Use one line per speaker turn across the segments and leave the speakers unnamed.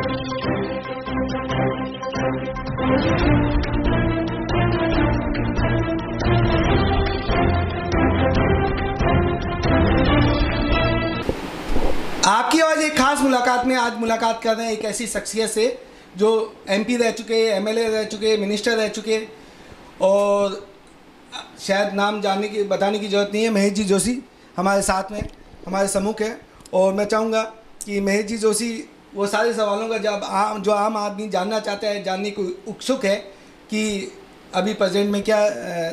आपकी आवाज़ एक खास मुलाकात में आज मुलाकात कर रहे हैं एक ऐसी शख्सियत से जो एमपी रह चुके, एमएलए रह चुके, मिनिस्टर रह चुके, और शायद नाम बताने की ज़रूरत नहीं है। महेश जी जोशी हमारे साथ में, हमारे सम्मुख है, और मैं चाहूँगा कि महेश जी जोशी वो सारे सवालों का जो आम आदमी जानना चाहता है, जानने को उत्सुक है कि अभी प्रेजेंट में क्या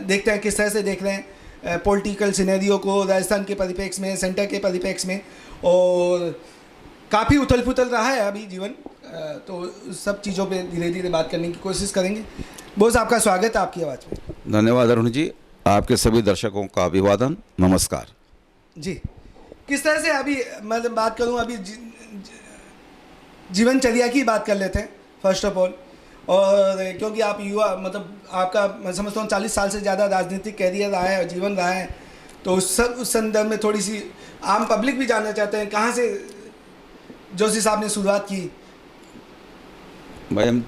देखते हैं, किस तरह से देख रहे हैं पॉलिटिकल सिनेरियो को राजस्थान के परिप्रेक्ष्य में, सेंटर के परिप्रेक्ष्य में, और काफ़ी उथल पुथल रहा है अभी जीवन, तो सब चीज़ों पे धीरे धीरे बात करने की कोशिश करेंगे। बोस, आपका स्वागत है आपकी आवाज़ में।
धन्यवाद अरुण जी, आपके सभी दर्शकों का अभिवादन, नमस्कार
जी। किस तरह से अभी मैं बात करूं, अभी जीवनचर्या की बात कर लेते हैं फर्स्ट ऑफ ऑल, और क्योंकि आप युवा, मतलब आपका मैं समझता हूँ 40 साल से ज़्यादा राजनीतिक कैरियर रहा है, जीवन रहा है, तो उस संदर्भ में थोड़ी सी आम पब्लिक भी जानना चाहते हैं कहाँ से जोशी साहब ने शुरुआत की।
भाई, हम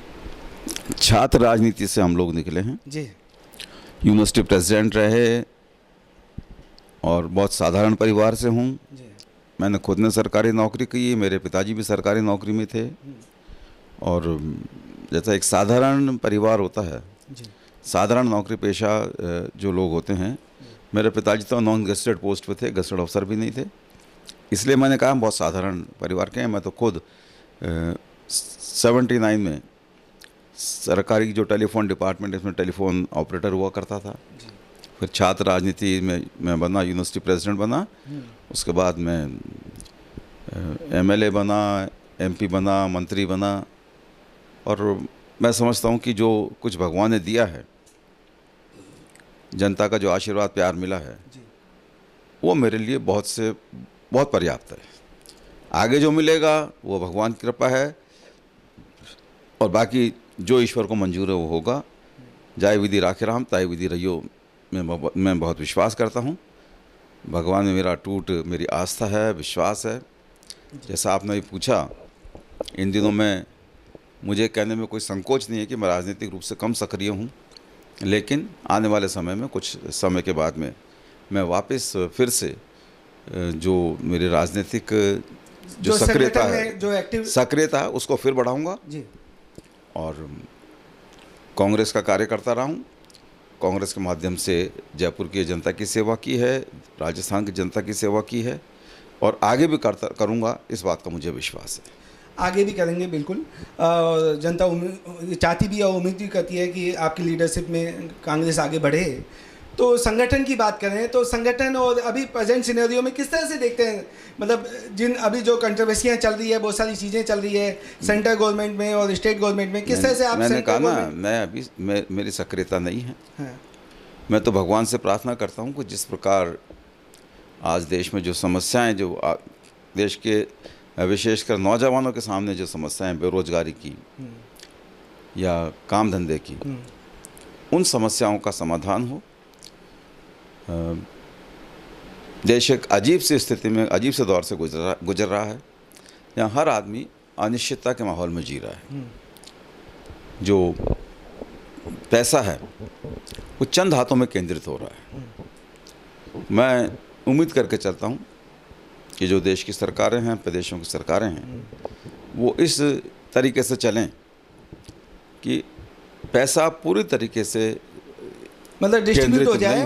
छात्र राजनीति से हम लोग निकले हैं
जी।
यूनिवर्सिटी प्रेसिडेंट रहे और बहुत साधारण परिवार से हूँ। मैंने खुद ने सरकारी नौकरी की, मेरे पिताजी भी सरकारी नौकरी में थे, और जैसा एक साधारण परिवार होता है, साधारण नौकरी पेशा जो लोग होते हैं, मेरे पिताजी तो नॉन गेस्टेड पोस्ट पे थे, गेस्टेड ऑफिसर भी नहीं थे, इसलिए मैंने कहा हम बहुत साधारण परिवार के हैं। मैं तो खुद 79 में सरकारी जो टेलीफोन डिपार्टमेंट, इसमें टेलीफोन ऑपरेटर हुआ करता था। फिर छात्र राजनीति में मैं बना, यूनिवर्सिटी प्रेसिडेंट बना, उसके बाद मैं एमएलए बना, एमपी बना, मंत्री बना, और मैं समझता हूँ कि जो कुछ भगवान ने दिया है, जनता का जो आशीर्वाद प्यार मिला है, वो मेरे लिए बहुत पर्याप्त है। आगे जो मिलेगा वो भगवान की कृपा है, और बाकी जो ईश्वर को मंजूर है वो होगा। जाय विधि राखे राम, ताय विधि रहियो, मैं बहुत विश्वास करता हूँ। भगवान में मेरी आस्था है, विश्वास है। जैसा आपने भी पूछा, इन दिनों में मुझे कहने में कोई संकोच नहीं है कि मैं राजनीतिक रूप से कम सक्रिय हूँ, लेकिन आने वाले समय में, कुछ समय के बाद में, मैं वापस फिर से जो मेरी राजनीतिक जो सक्रियता है, सक्रियता है, उसको फिर बढ़ाऊंगा जी। और कांग्रेस का कार्यकर्ता रहा हूँ। कांग्रेस के माध्यम से जयपुर की जनता की सेवा की है, राजस्थान की जनता की सेवा की है, और आगे भी करूँगा, इस बात का मुझे विश्वास है।
आगे भी करेंगे बिल्कुल। जनता चाहती भी और उम्मीद भी करती है कि आपकी लीडरशिप में कांग्रेस आगे बढ़े। तो संगठन की बात करें तो संगठन और अभी प्रेजेंट सिनेरियो में किस तरह से देखते हैं, मतलब अभी जो कंट्रोवर्सियाँ चल रही है, बहुत सारी चीज़ें चल रही है सेंट्रल गवर्नमेंट में और स्टेट गवर्नमेंट में, किस तरह से आप?
मैंने कहा ना, मेरी सक्रियता नहीं है। हाँ। मैं तो भगवान से प्रार्थना करता हूँ कि जिस प्रकार आज देश में जो समस्याएँ, जो देश के विशेषकर नौजवानों के सामने जो समस्याएं, बेरोजगारी की या काम धंधे की, उन समस्याओं का समाधान हो। देश एक अजीब सी स्थिति में, अजीब से दौर से गुजर रहा है, यहाँ हर आदमी अनिश्चितता के माहौल में जी रहा है। जो पैसा है वो चंद हाथों में केंद्रित हो रहा है। मैं उम्मीद करके चलता हूँ कि जो देश की सरकारें हैं, प्रदेशों की सरकारें हैं, वो इस तरीके से चलें कि पैसा पूरी तरीके से
मतलब डिस्ट्रीब्यूट हो जाए,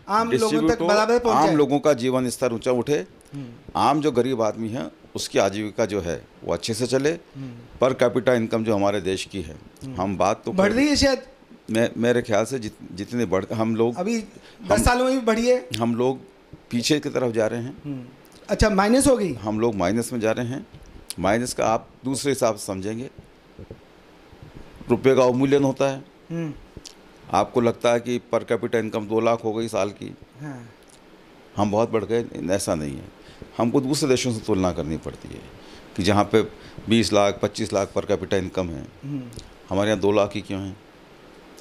आम लोगों तक बराबर पहुंचे,
आम लोगों का जीवन स्तर ऊंचा उठे, आम जो गरीब आदमी है उसकी आजीविका जो है वो अच्छे से चले। पर कैपिटा इनकम जो हमारे देश की है, हम बात तो
बढ़ रही है शायद,
मेरे ख्याल से जितने हम लोग
अभी 10 सालों में भी बढ़ी है, हम
लोग पीछे की तरफ जा रहे हैं।
अच्छा, माइनस हो गई, हम
लोग माइनस में जा रहे हैं। माइनस का आप दूसरे हिसाब से समझेंगे, रुपये का अवमूल्यन होता है। आपको लगता है कि पर कैपिटा इनकम 2 लाख हो गई साल की, हाँ। हम बहुत बढ़ गए, ऐसा नहीं है। हमको दूसरे देशों से तुलना करनी पड़ती है कि जहाँ पे 20 lakh 25 lakh per capita income है, हमारे यहाँ 2 लाख ही क्यों है।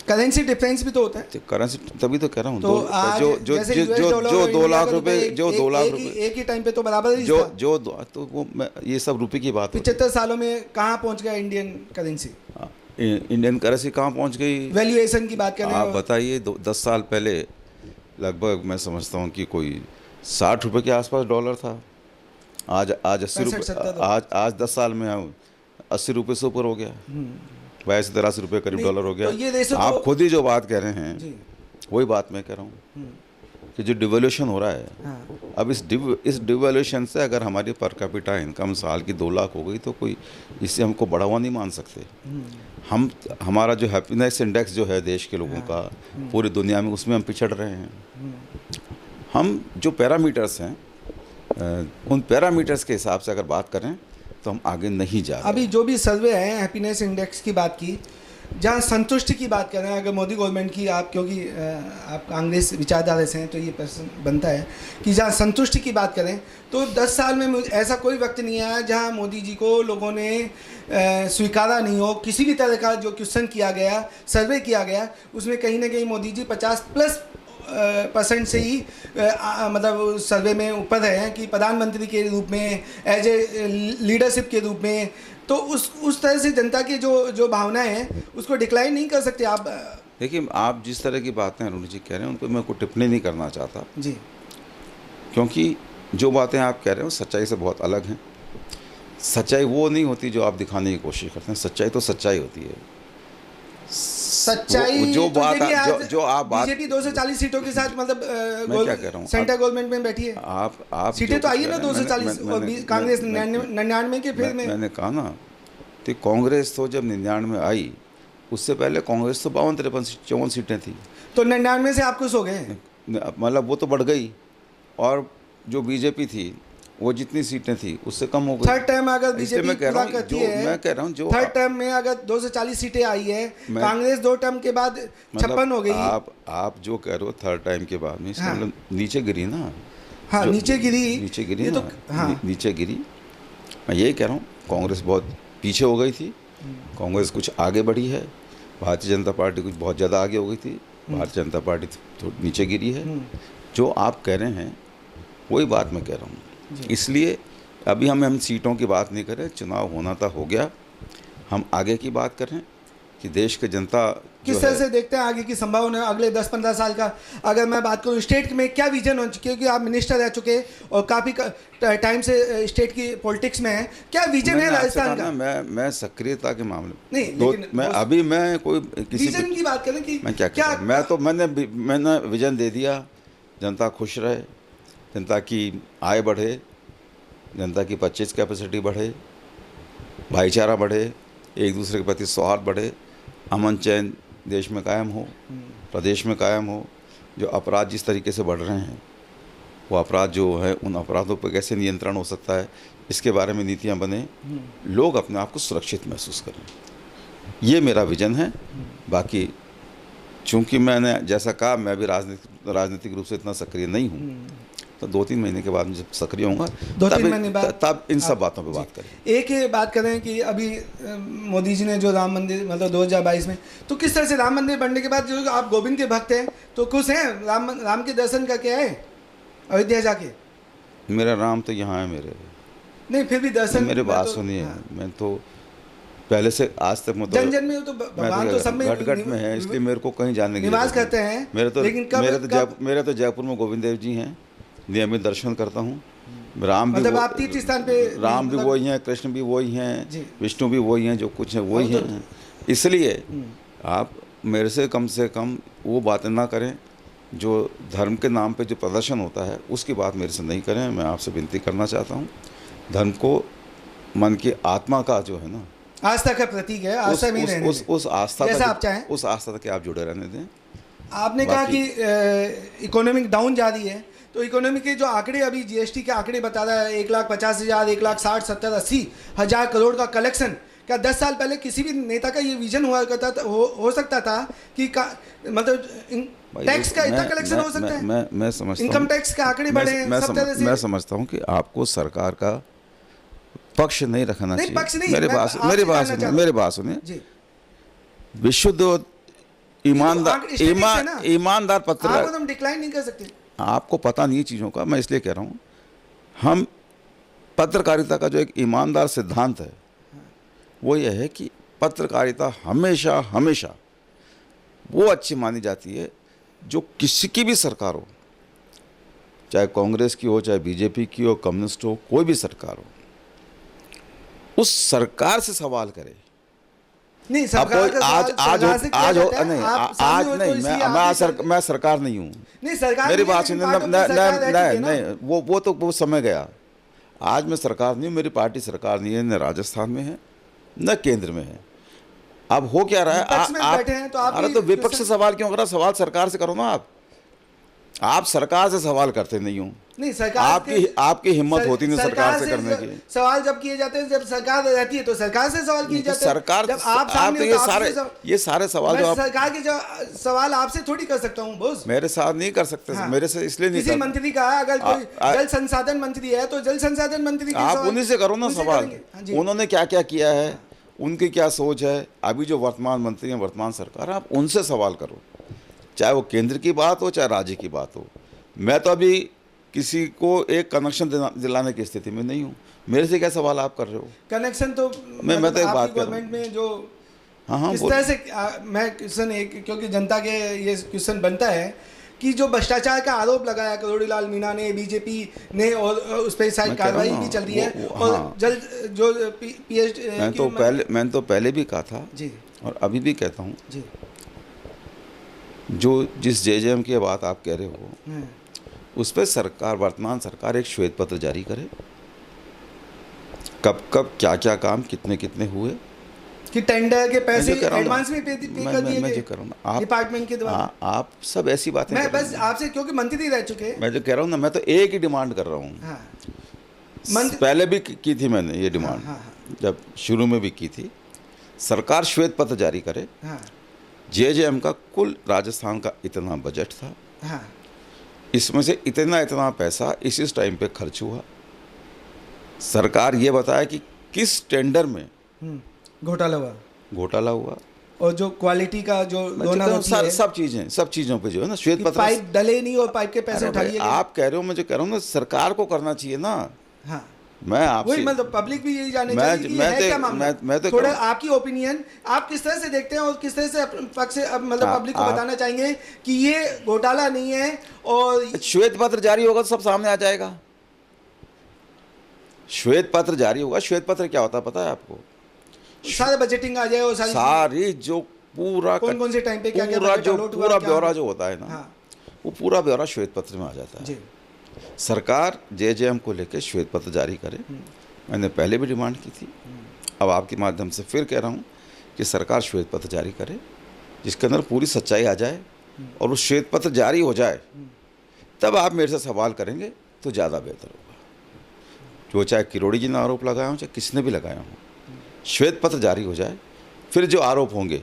करेंसी डिफरेंस भी तो होता है।
तो करेंसी तभी तो कह रहा हूँ,
तो आज
जो
जैसे
जो
US
जो
डॉलर
जो
और
2
इंडिया
लाख
का
रुपए,
रुपए
जो 2 लाख
एक
रुपए
ही टाइम पे तो बराबर ही
जो
था।
जो तो वो ये सब रुपए की बात होती है।
75 सालों में कहाँ पहुंच गया इंडियन करेंसी?
हाँ, इंडियन करेंसी कहाँ पहुँच गई?
वैल्यूएशन की बात कर रहे
आप
हैं।
बताइए, 10 साल पहले लगभग मैं समझता हूँ कि कोई 60 रुपए के आसपास डॉलर था। आज 80 रुपये,
65-70
आज 10 साल में 80 रुपये से ऊपर हो गया, 82-83 रुपये करीब
नहीं,
डॉलर हो गया।
तो ये रेशो
आप
तो-
खुद ही जो बात कह रहे हैं
जी।
वही बात मैं कह रहा हूँ कि जो डिवोल्यूशन हो रहा है,
हाँ।
अब इस डिवोल्यूशन से अगर हमारी पर कैपिटा इनकम साल की 2 लाख हो गई तो कोई इससे हमको बढ़ावा नहीं मान सकते। हमारा जो हैप्पीनेस इंडेक्स जो है देश के लोगों का पूरी दुनिया में, उसमें हम पिछड़ रहे हैं। हम जो पैरामीटर्स हैं, उन पैरामीटर्स के हिसाब से अगर बात करें तो हम आगे नहीं जा रहे।
अभी जो भी सर्वे है हैप्पीनेस इंडेक्स की बात की, जहाँ संतुष्टि की बात कर रहे हैं, अगर मोदी गवर्नमेंट की, आप क्योंकि आप कांग्रेस विचारधारा से हैं तो ये प्रश्न बनता है कि जहाँ संतुष्टि की बात करें तो 10 साल में ऐसा कोई वक्त नहीं आया जहाँ मोदी जी को लोगों ने स्वीकारा नहीं हो। किसी भी तरह का जो क्वेश्चन किया गया, सर्वे किया गया, उसमें कहीं ना कहीं मोदी जी 50+ % से ही मतलब सर्वे में ऊपर है कि प्रधानमंत्री के रूप में, एज ए लीडरशिप के रूप में। तो उस तरह से जनता की जो भावनाएं हैं उसको डिक्लाइन नहीं कर सकते आप।
देखिए, आप जिस तरह की बातें अरुण जी कह रहे हैं उन पर मैं कोई टिप्पणी नहीं करना चाहता
जी,
क्योंकि जो बातें आप कह रहे हो सच्चाई से बहुत अलग हैं। सच्चाई वो नहीं होती जो आप दिखाने की कोशिश करते हैं, सच्चाई तो सच्चाई होती है।
सच्चाई
जो
तो
बात
देखिए, आज
जो आप बात
बीजेपी 240 सीटों के साथ मतलब
मैं क्या कह रहा हूँ,
सेंट्रल गवर्नमेंट में बैठी है।
आप
सीटें तो आई है ना 240 और कांग्रेस 99 के फिर में।
मैंने कहा ना कि कांग्रेस तो जब 99 आई, उससे पहले कांग्रेस तो 52-53 सीटें थी,
तो 99 से आप खुश हो गए?
मतलब वो तो बढ़ गई, और जो बीजेपी थी वो जितनी सीटें थी उससे कम हो गई।
थर्ड टर्म अगर बीजेपी
मैं कह
पूरा
रहा हूँ,
करती है,
मैं कह रहा हूँ जो
थर्ड टर्म में अगर 240 सीटें आई है, कांग्रेस 2 टर्म के बाद 56 हो गई।
आप जो कह रहे हो थर्ड टाइम के बाद में,
हाँ।
मतलब नीचे गिरी ना।
हाँ, नीचे गिरी
ये
तो,
ना,
हाँ।
नीचे गिरी। मैं ये कह रहा हूँ कांग्रेस बहुत पीछे हो गई थी, कांग्रेस कुछ आगे बढ़ी है, भारतीय जनता पार्टी कुछ बहुत ज़्यादा आगे हो गई थी, भारतीय जनता पार्टी तो नीचे गिरी है। जो आप कह रहे हैं वही बात मैं कह रहा हूँ। इसलिए अभी हम सीटों की बात नहीं करें, चुनाव होना था हो गया, हम आगे की बात करें कि देश के जनता
किस तरह से देखते हैं आगे की संभावना अगले 10-15 साल का। अगर मैं बात करूँ स्टेट में क्या विजन हो, क्योंकि आप मिनिस्टर रह चुके और काफ़ी टाइम से स्टेट की पॉलिटिक्स में है, क्या विजन है राजस्थान का?
मैं सक्रियता के मामले
नहीं, लेकिन
मैं कोई किसी
विजन की बात करें कि
मैं क्या मैंने विजन दे दिया। जनता खुश रहे, जनता की आय बढ़े, जनता की परचेज कैपेसिटी बढ़े, भाईचारा बढ़े, एक दूसरे के प्रति सौहार्द बढ़े, अमन चैन देश में कायम हो, प्रदेश में कायम हो। जो अपराध जिस तरीके से बढ़ रहे हैं, वो अपराध जो है, उन अपराधों पर कैसे नियंत्रण हो सकता है, इसके बारे में नीतियाँ बने, लोग अपने आप को सुरक्षित महसूस करें। ये मेरा विजन है। बाकी चूँकि मैंने जैसा कहा, मैं भी राजनीतिक रूप से इतना सक्रिय नहीं हूँ, तो 2-3 महीने के बाद जब सक्रिय होऊंगा
2-3 महीने बाद
तब इन सब बातों पे बात करें।
एक ये बात करें कि अभी मोदी जी ने जो राम मंदिर मतलब 2022 में, तो किस तरह से राम मंदिर बनने के बाद जो आप गोविंद के भक्त हैं तो खुश हैं? राम के दर्शन करके आए अयोध्या जाके?
मेरा राम तो यहाँ है मेरे,
नहीं फिर भी दर्शन,
मेरे बात सुनिए। मैं तो पहले से आज तक
जन जन में तो भगवान तो सब में
घट में है, इसलिए मेरे को कहीं जाने की
निवास करते हैं।
मेरे तो जयपुर में गोविंद देव जी हैं, नियमित दर्शन करता हूँ। राम भी
मतलब आप तीर्थ स्थान पे,
राम भी वही हैं, कृष्ण भी वही हैं, विष्णु भी वही हैं, जो कुछ है वही हैं। इसलिए आप मेरे से कम वो बातें ना करें जो धर्म के नाम पे जो प्रदर्शन होता है, उसकी बात मेरे से नहीं करें। मैं आपसे विनती करना चाहता हूँ, धर्म को मन की आत्मा का जो है ना,
आस्था का प्रतीक है, आस्था में रहने दें।
उस आस्था
जैसा आप चाहें,
उस आस्था तक आप जुड़े रहने दें।
आपने कहा कि इकोनॉमिक डाउन जा रही है, तो इकोनॉमी के जो आंकड़े अभी जीएसटी के आंकड़े बता रहा है 1,50,000, 1,60,000, 70,000, 80,000 करोड़ का कलेक्शन, क्या 10 साल पहले किसी भी नेता का ये विजन हुआ करता था, हो सकता था कि मतलब टैक्स का इतना कलेक्शन हो सकता है?
मैं समझता हूं,
इनकम टैक्स के आंकड़े बढ़े हैं सब तरह से।
मैं समझता हूं कि आपको सरकार का पक्ष नहीं रखना चाहिए।
पक्ष नहीं,
मेरे बात सुनिए। विशुद्ध ईमानदार
statistic है ना।
ईमानदार पत्रकार,
आपको तो हम डिक्लाइन नहीं कर सकते।
आपको पता नहीं है चीज़ों का, मैं इसलिए कह रहा हूँ। हम पत्रकारिता का जो एक ईमानदार सिद्धांत है वो ये है कि पत्रकारिता हमेशा हमेशा वो अच्छी मानी जाती है जो किसी की भी सरकार हो, चाहे कांग्रेस की हो, चाहे बीजेपी की हो, कम्युनिस्ट हो, कोई भी सरकार हो, उस सरकार से सवाल करे।
नहीं,
अब
सरकार
कोई
का सवाल सरकार से किया
आज हो
जाता है।
नहीं,
आप सामने
आज
हो तो
नहीं,
इसलिए आप
मैं सरकार नहीं हूँ।
नहीं, सरकार
मेरी
नहीं है,
बात
लेकिन
सुनिए,
part of the सरकार रह चुकी है ना।
नहीं, वो तो वो समय गया। आज मैं सरकार नहीं हूँ, मेरी पार्टी सरकार नहीं है, न राजस्थान में है न केंद्र में है। अब हो क्या रहा है,
विपक्ष में बैठे हैं, तो आप
अरे
भी
तो विपक्ष से
क्वेश्चन-
सवाल क्यों करा? सवाल सरकार से करो ना। आप सरकार से सवाल करते नहीं हो।
नहीं, सरकार
आपकी हिम्मत होती नहीं सरकार से करने की।
सवाल जब किए जाते हैं, जब सरकार रहती है तो सरकार से सवाल किए जाते हैं।
सरकार,
जब आप सामने
तो
हो तो आपसे
ये सारे सवाल
मैं
जो आप
सरकार के सवाल आपसे थोड़ी कर सकता हूँ बॉस।
मेरे साथ नहीं कर सकते।
हाँ।
मेरे से इसलिए नहीं
किसी
कर,
मंत्री का अगर कोई जल संसाधन मंत्री है तो जल संसाधन मंत्री के
आप
सवाल
उन्हीं से करो ना
उनसे
सवाल।
करेंगे। हाँ जी।
उन्होंने क्या क्या किया है, उनकी क्या सोच है, अभी जो वर्तमान मंत्री हैं, वर्तमान सरकार, आप उनसे सवाल करो, चाहे वो केंद्र की बात हो चाहे राज्य की बात हो। मैं तो अभी किसी को एक कनेक्शन दिलाने की स्थिति में नहीं हूँ। मेरे से क्या सवाल आप कर रहे हो?
कनेक्शन तो
मैं तो एक बात
आपकी
कर रहा हूँ।
गवर्नमेंट में जो
हाँ,
किस तरह से मैं क्वेश्चन एक, क्योंकि जनता के ये क्वेश्चन बनता है कि जो भ्रष्टाचार का आरोप लगाया करोड़ीलाल मीणा ने, बीजेपी ने, और उस पर शायद कार्रवाई भी चल रही है। और
हाँ।
जल जो पीएचडी
मैंने तो पहले भी कहा था
जी,
और अभी भी कहता हूँ,
जी,
जो जिस जेजेएम की बात आप कह रहे हो,
हाँ,
उस पर सरकार, वर्तमान सरकार एक श्वेत पत्र जारी करे, कब कब क्या क्या काम कितने कितने हुए,
कि टेंडर के पैसे
मैं जो कह रहा हूँ ना,
एडवांस में पे कर दिए
मैं
गए
जो कह रहा हूँ ना,
डिपार्टमेंट के द्वारा।
आप सब ऐसी बातें
मैं
कर रहे
बस
हैं।
आपसे, क्योंकि मंत्री रह चुके हैं।
मैं जो कह रहा हूँ ना, मैं तो एक ही डिमांड कर रहा हूँ।
हाँ,
पहले भी की थी मैंने ये डिमांड,
हाँ, हाँ,
जब शुरू में भी की थी। सरकार श्वेत पत्र जारी करे।
हाँ,
जेजेएम का कुल राजस्थान का इतना बजट था,
हाँ,
इसमें से इतना पैसा इस टाइम पे खर्च हुआ। सरकार ये बताया कि किस टेंडर में
घोटाला हुआ,
हुआ,
और जो क्वालिटी का जो लोना होती है,
सब चीज़ों पे जो है ना श्वेत पत्र।
पाइप डले नहीं और पाइप के पैसे
अरे
उठा
भाई,
लिए गए।
आप कह रहे हो, मैं जो कह रहा हूँ ना, सरकार को करना चाहिए ना।
हाँ,
मैं
वही
आपसे,
मतलब पब्लिक भी यही जानना
मैं-
चाहिए कि
मैं
है
तो-
क्या मामला।
मैं तो
थोड़ा
कहूँ-
आपकी ओपिनियन आप किस तरह से देखते हैं और किस तरह से पक्ष से मतलब पब्लिक को
आप-
बताना चाहेंगे कि ये घोटाला नहीं है। और
श्वेत पत्र जारी होगा तो सब सामने आ जाएगा। श्वेत पत्र जारी होगा। श्वेत पत्र क्या होता है पता है आपको?
सारे बजटिंग आ जाए और
सारी जो पूरा
कौन से टाइम पे क्या क्या
पूरा
बजट
जो
allot हुआ,
पूरा
क्या
ब्यौरा
हुआ।
जो होता है ना,
हाँ,
वो पूरा ब्यौरा श्वेत पत्र में आ जाता है।
जी,
सरकार जेजेएम को लेकर श्वेत पत्र जारी करे। मैंने पहले भी डिमांड की थी, अब आपके माध्यम से फिर कह रहा हूँ कि सरकार श्वेत पत्र जारी करे, जिसके अंदर पूरी सच्चाई आ जाए, और वो श्वेत पत्र जारी हो जाए, तब आप मेरे से सवाल करेंगे तो ज़्यादा बेहतर होगा। जो चाहे किरोड़ी जी ने आरोप लगाया हो, चाहे किसने भी लगाया हो, श्वेत पत्र जारी हो जाए, फिर जो आरोप होंगे,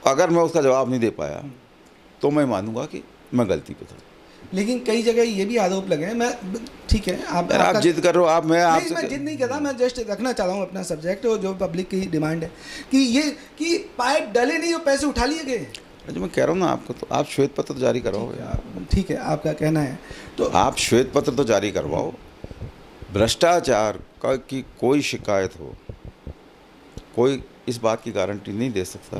अगर मैं उसका जवाब नहीं दे पाया तो मैं मानूंगा कि मैं गलती पे था।
लेकिन कई जगह ये भी आरोप लगे हैं। मैं ठीक है, आप
जिद कर रहे हो, आप मैं
नहीं,
आपसे
मैं जिद नहीं कर रहा, मैं जस्ट रखना चाह रहा हूँ अपना सब्जेक्ट, और जो पब्लिक की डिमांड है कि ये कि पाइप डले नहीं और पैसे उठा लिए गए।
जो मैं कह रहा हूँ ना आपको, तो आप श्वेत पत्र जारी करवाओगे।
ठीक है, आपका कहना है तो
आप श्वेत पत्र तो जारी करवाओ। भ्रष्टाचार की कोई शिकायत हो, कोई इस बात की गारंटी नहीं दे सकता,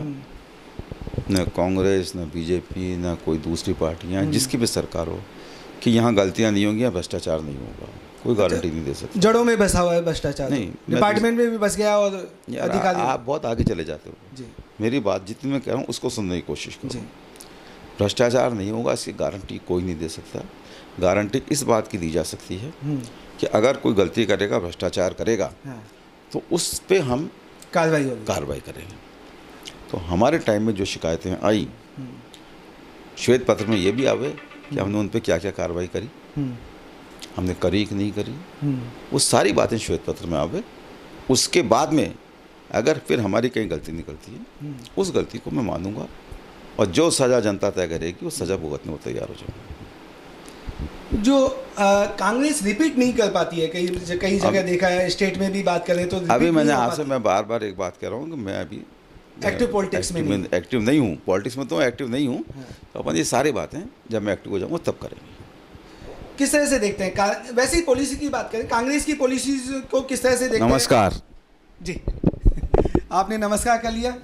न कांग्रेस, न बीजेपी, न कोई दूसरी पार्टियां, जिसकी भी सरकार हो, कि यहाँ गलतियाँ नहीं होंगी या भ्रष्टाचार नहीं होगा। कोई गारंटी नहीं दे सकता।
जड़ों में बसा हुआ है भ्रष्टाचार,
नहीं,
डिपार्टमेंट में भी बस गया और अधिकारी।
आप बहुत आगे चले जाते हो।
जी,
मेरी बात जितनी मैं कह रहा हूँ उसको सुनने की कोशिश
जी,
करो। भ्रष्टाचार नहीं होगा, इसकी गारंटी कोई नहीं दे सकता। गारंटी इस बात की दी जा सकती है कि अगर कोई गलती करेगा, भ्रष्टाचार करेगा,
हाँ,
तो उस पे हम
कार्रवाई
करेंगे। तो हमारे टाइम में जो शिकायतें आई, श्वेत पत्र में ये भी आवे कि हमने उन पे क्या क्या कार्रवाई करी, हमने करी कि नहीं करी, वो सारी बातें श्वेत पत्र में आवे। उसके बाद में अगर फिर हमारी कहीं गलती निकलती है, उस गलती को मैं मानूंगा, और जो सज़ा जनता तय करेगी वो सज़ा भुगतने को तैयार हो जाऊंगा।
जो कांग्रेस रिपीट नहीं कर पाती है, कई जगह देखा है, स्टेट में भी बात करें तो
अभी मैंने आपसे, मैं बार बार एक बात कह रहा हूँ कि मैं अभी
एक्टिव पॉलिटिक्स में नहीं।
एक्टिव नहीं हूँ, पॉलिटिक्स में तो एक्टिव नहीं हूँ। तो अपन ये सारी बातें जब मैं एक्टिव हो जाऊँगा तब करेंगे।
किस तरह से देखते हैं वैसे ही पॉलिसी की बात करें, कांग्रेस की पॉलिसी को किस तरह से देखते हैं?
नमस्कार
जी आपने नमस्कार कर लिया,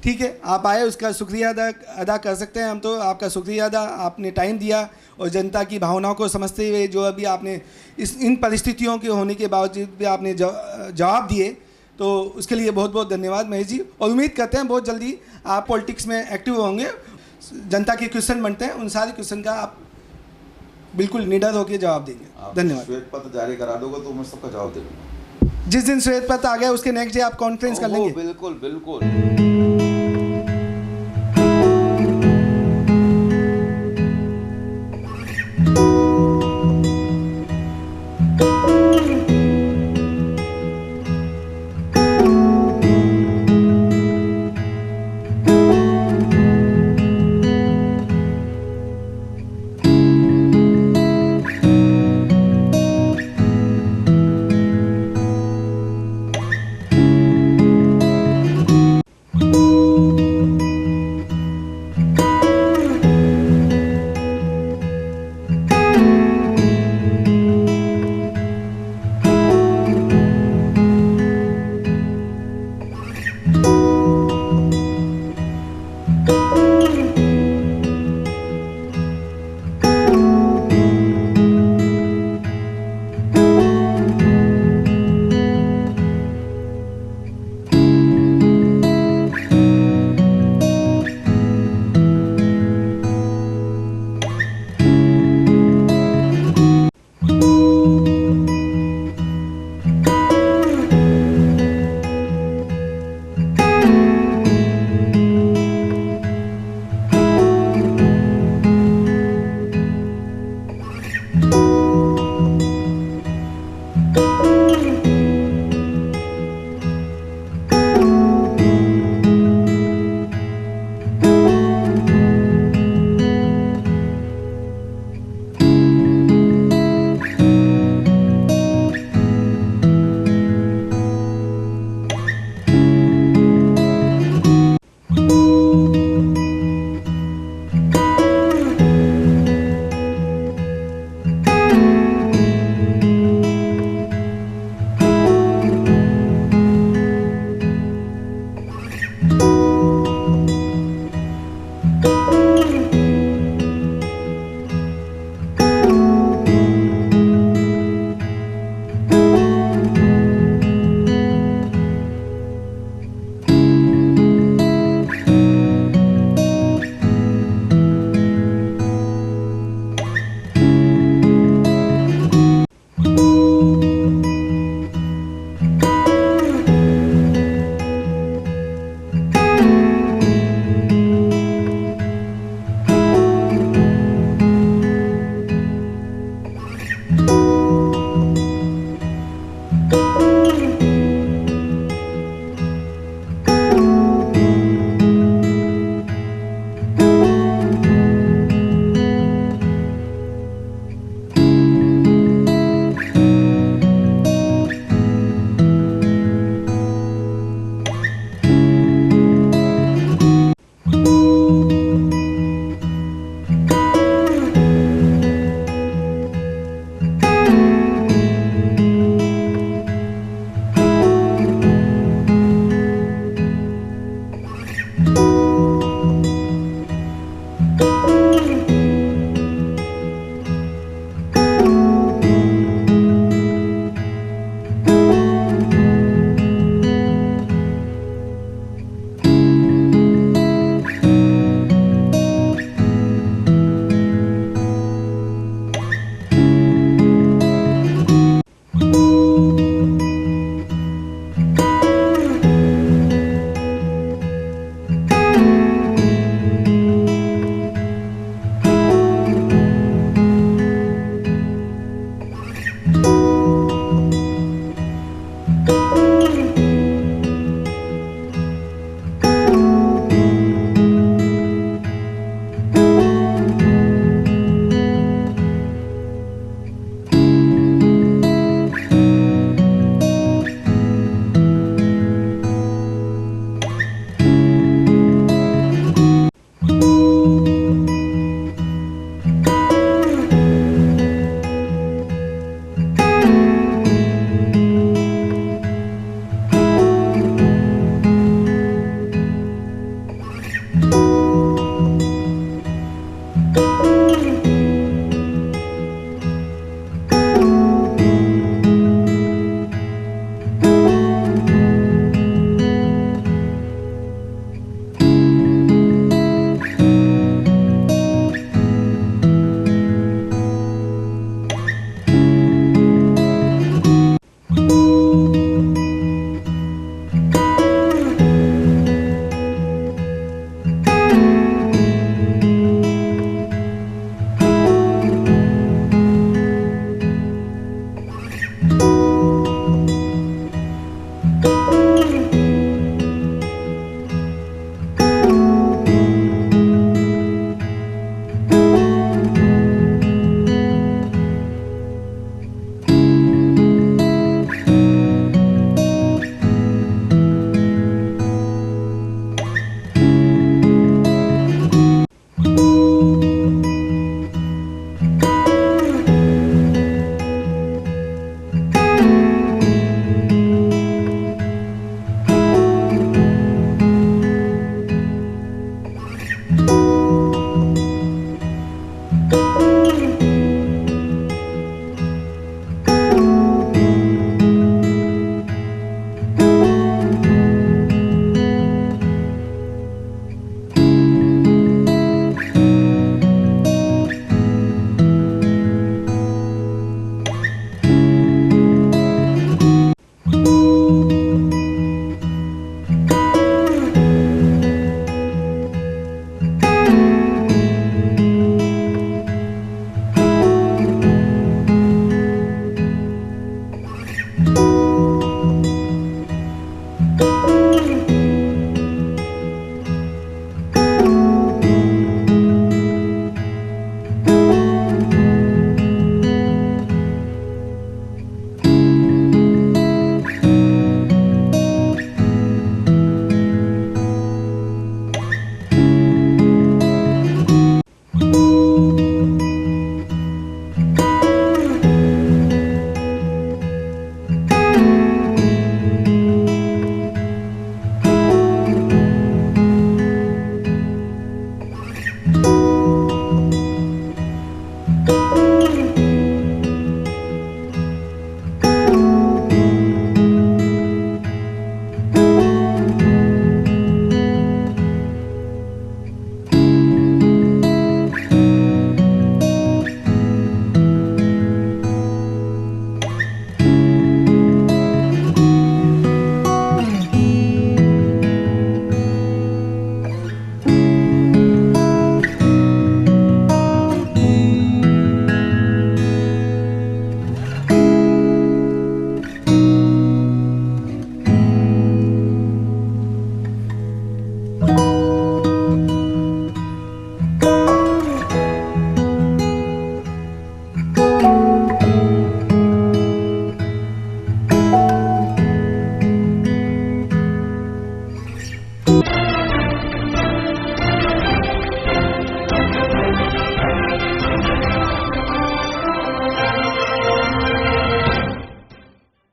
ठीक है, आप आए, उसका शुक्रिया अदा कर सकते हैं हम तो। आपका शुक्रिया अदा, आपने टाइम दिया और जनता की भावनाओं को समझते हुए जो अभी आपने इन परिस्थितियों के होने के बावजूद भी आपने जवाब दिए, तो उसके लिए बहुत बहुत धन्यवाद महेश जी। और उम्मीद करते हैं बहुत जल्दी आप पॉलिटिक्स में एक्टिव होंगे। जनता के क्वेश्चन बनते हैं, उन सारे क्वेश्चन का आप बिल्कुल निडर होकर जवाब देंगे। धन्यवाद।
श्वेत पत्र जारी करा दोगे तो मैं सबका जवाब दे दूँगा।
जिस दिन श्वेत पत्र आ गया उसके नेक्स्ट डे आप कॉन्फ्रेंस कर लेंगे?
बिल्कुल बिल्कुल।